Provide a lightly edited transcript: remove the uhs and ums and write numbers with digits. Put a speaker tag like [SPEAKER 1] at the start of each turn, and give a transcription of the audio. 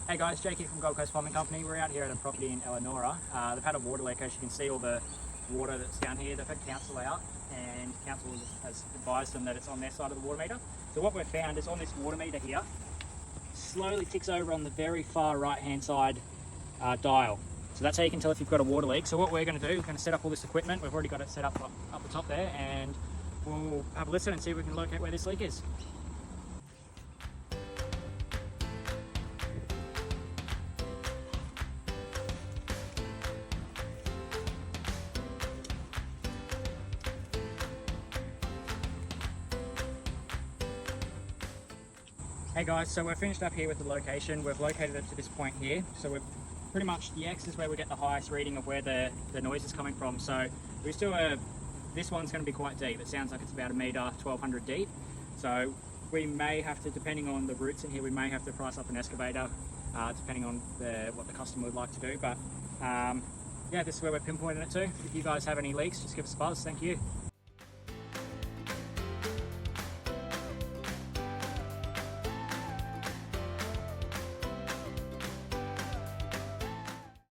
[SPEAKER 1] Hey guys, Jake here from Gold Coast Plumbing Company. We're out here at a property in Eleonora. They've had a water leak. As you can see, all the water that's down here. They've had council out, and council has advised them that it's on their side of the water meter. So what we've found is on this water meter here, slowly ticks over on the very far right hand side dial. So that's how you can tell if you've got a water leak. So what we're going to do, we're going to set up all this equipment. We've already got it set up the top there, and we'll have a listen and see if we can locate where this leak is. Hey guys, so we're finished up here with the location. We've located it to this point here. So we're pretty much, the X is where we get the highest reading of where the noise is coming from. So we still this one's going to be quite deep. It sounds like it's about 1 metre, 1200 deep. So we may have to, depending on the roots in here, we may have to price up an excavator, depending on what the customer would like to do. But yeah, this is where we're pinpointing it to. If you guys have any leaks, just give us a buzz. Thank you.